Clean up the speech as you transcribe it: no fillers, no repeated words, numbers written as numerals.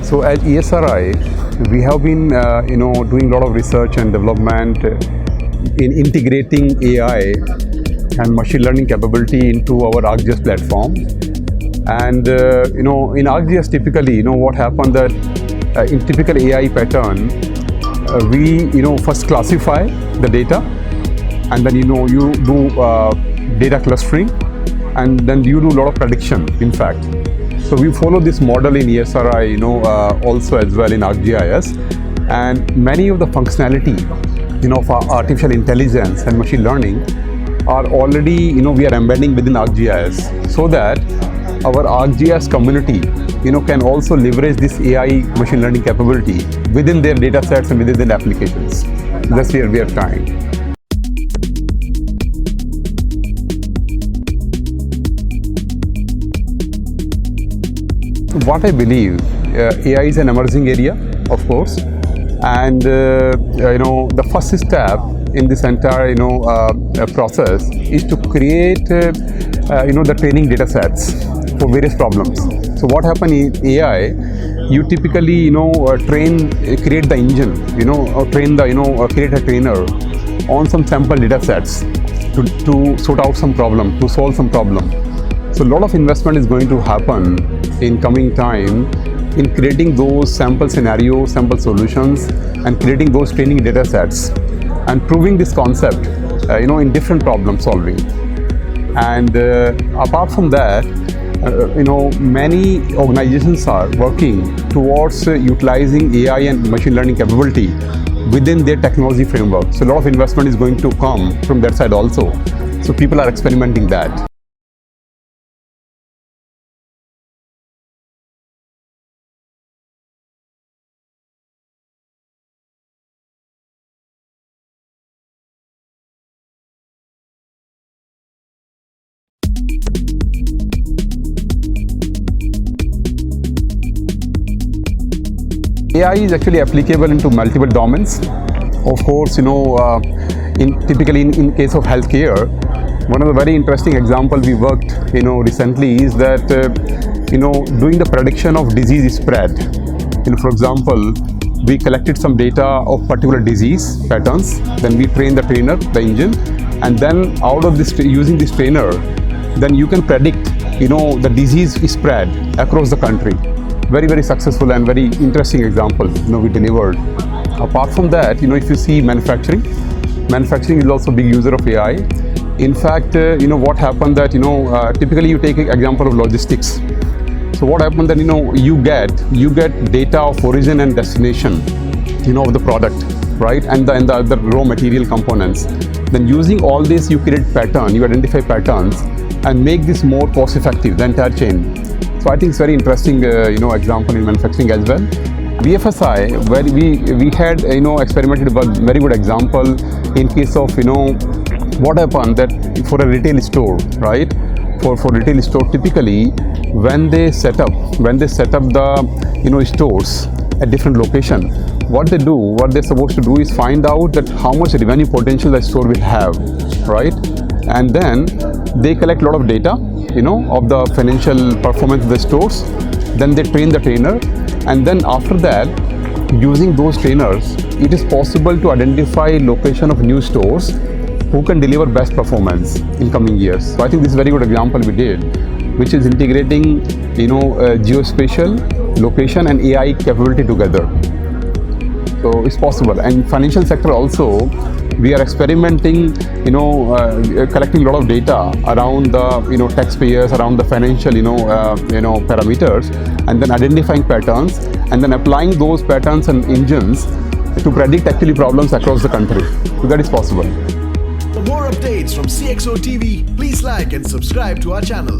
So at ESRI, we have been doing a lot of research and development in integrating AI and machine learning capability into our ArcGIS platform. And in ArcGIS, typically, what happened that in typical AI pattern, we first classify the data, and then you do data clustering, and then you do a lot of prediction. In fact, so we follow this model in ESRI, also as well in ArcGIS, and many of the functionality, of our artificial intelligence and machine learning are already, we are embedding within ArcGIS, so that our ArcGIS community, can also leverage this AI machine learning capability within their data sets and within their applications. That's where we are trying. What I believe, AI is an emerging area, of course, and the first step in this entire process is to create the training data sets for various problems. So what happens in AI, you typically create the engine, or create a trainer on some sample data sets to sort out some problem, to solve some problem. So a lot of investment is going to happen in coming time in creating those sample scenarios, sample solutions, and creating those training data sets and proving this concept in different problem solving. And apart from that, many organizations are working towards utilizing AI and machine learning capability within their technology framework. So a lot of investment is going to come from that side also. So people are experimenting that. AI is actually applicable into multiple domains. Of course, typically in case of healthcare, one of the very interesting example we worked, recently is that, doing the prediction of disease spread. For example, we collected some data of particular disease patterns, then we train the trainer, the engine, and then out of this, using this trainer, then you can predict, the disease spread across the country. Very, very successful and very interesting example, we delivered. Apart from that, if you see manufacturing is also a big user of AI. In fact, what happened that, typically you take an example of logistics. So what happened that, you get data of origin and destination, of the product, right? And the raw material components. Then using all this, you create pattern, you identify patterns and make this more cost effective, the entire chain. So I think it's very interesting, example in manufacturing as well. BFSI, where we had, experimented with a very good example in case of, what happened that for a retail store, right? For retail store, typically when they set up the, stores at different location, what they're supposed to do is find out that how much revenue potential the store will have, right? And then they collect a lot of data, of the financial performance of the stores. Then they train the trainer, and then after that, using those trainers, it is possible to identify location of new stores who can deliver best performance in coming years. So I think this is a very good example we did, which is integrating, geospatial, location, and AI capability together. So it's possible. And financial sector also, we are experimenting, collecting a lot of data around the, taxpayers, around the financial, parameters, and then identifying patterns, and then applying those patterns and engines to predict actually problems across the country. So that is possible. For more updates from CXO TV, please like and subscribe to our channel.